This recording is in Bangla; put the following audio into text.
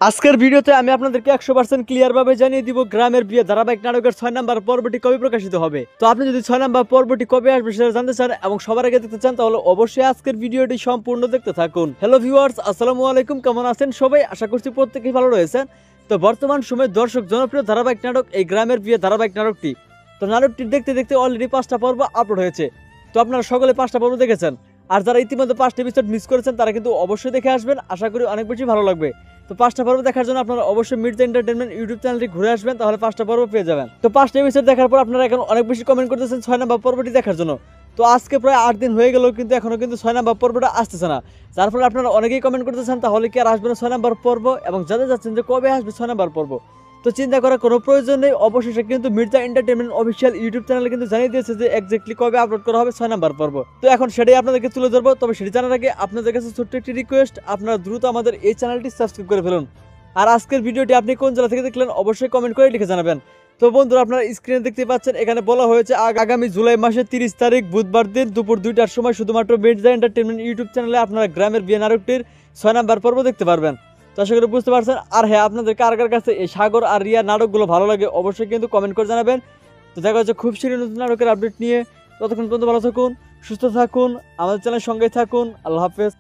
আজকের ভিডিওতে আমি আপনাদেরকে 100% ক্লিয়ার ভাবে জানিয়ে দিব গ্রামের বিয়ে ধারাবাহিক নাটকের 6 নাম্বার পর্বটি কবে প্রকাশিত হবে। তো আপনি যদি 6 নাম্বার পর্বটি কবে আসবে সেটা জানতে চান এবং সবার আগে দেখতে চান তাহলে অবশ্যই আজকের ভিডিওটি সম্পূর্ণ দেখতে থাকুন। হ্যালো ভিউয়ার্স, আসসালামু আলাইকুম, কেমন আছেন সবাই? আশা করছি প্রত্যেকেই ভালো রয়েছেন। তো বর্তমান সময়ে দর্শক জনপ্রিয় ধারাবাহিক নাটক এই গ্রামের বিয়ে ধারাবাহিক নাটকটি। তো নাটকটি দেখতে দেখতে অলরেডি 5টা পর্ব আপলোড হয়েছে। তো আপনারা সকলে 5টা পর্ব দেখেছেন, আর যারা ইতিমধ্যে 5টা এপিসোড মিস করেছেন তারা কিন্তু অবশ্যই দেখে আসবেন, আশা করি অনেক বেশি ভালো লাগবে। তো 5টা পর্ব দেখার জন্য আপনারা অবশ্যই মির্জা এন্টারটেইনমেন্ট ইউটিউব চ্যানেলটি ঘুরে আসবেন, তাহলে 5টা পর্ব পেয়ে যাবেন। তো 5টা এপিসোড দেখার পর আপনারা এখন অনেক বেশি কমেন্ট করতেছেন 6 নাম্বার পর্বটি দেখার জন্য। তো আজকে প্রায় 8 দিন হয়ে গেল কিন্তু এখনো কিন্তু 6 নাম্বার পর্বটা আসতেছে না, যার ফলে আপনারা অনেকেই কমেন্ট করতেছেন তাহলে কি আর আসবে না 6 নাম্বার পর্ব, এবং জানতে চাচ্ছেন যে কবে আসবে 6 নাম্বার পর্ব। তো চিন্তা করার কোনো প্রয়োজন নেই, অবশেষে কিন্তু মির্জা এন্টারটেইনমেন্ট অফিসিয়াল ইউটিউব চ্যানেলে কিন্তু জানিয়ে দিয়েছে যে এক্স্যাক্টলি কবে আপলোড করা হবে 6 নাম্বার পর্ব। তো এখন সেটাই আপনাদেরকে তুলে ধরবো। তবে সেটি জানার আগে আপনাদের কাছে ছোট্ট একটি রিকোয়েস্ট, আপনারা দ্রুত আমাদের এই চ্যানেলটি সাবস্ক্রাইব করে ফেলুন। আর আজকের ভিডিওটি আপনি কোন জেলা থেকে দেখলেন অবশ্যই কমেন্ট করে লিখে জানাবেন। তো বন্ধুরা, আপনারা স্ক্রিনে দেখতে পাচ্ছেন এখানে বলা হয়েছে আগামী জুলাই মাসের 30 তারিখ বুধবার দিন দুপুর 2টার সময় শুধুমাত্র মির্জা এন্টারটেইনমেন্ট ইউটিউব চ্যানেলে আপনারা গ্রামের বিয়ে নাটকটির 6 নাম্বার পর্ব দেখতে পারবেন। তো আশা করি বুঝতে পারছেন। আর হ্যাঁ, আপনাদের কার কার কাছে এই সাগর আর রিয়া নাটকগুলো ভালো লাগে অবশ্যই কিন্তু কমেন্ট করে জানাবেন। তো দেখা হচ্ছে খুব শীঘ্রই নতুন নাটকের আপডেট নিয়ে। ততক্ষণ পর্যন্ত ভালো থাকুন, সুস্থ থাকুন, আমাদের চ্যানেলের সঙ্গে থাকুন। আল্লাহ হাফেজ।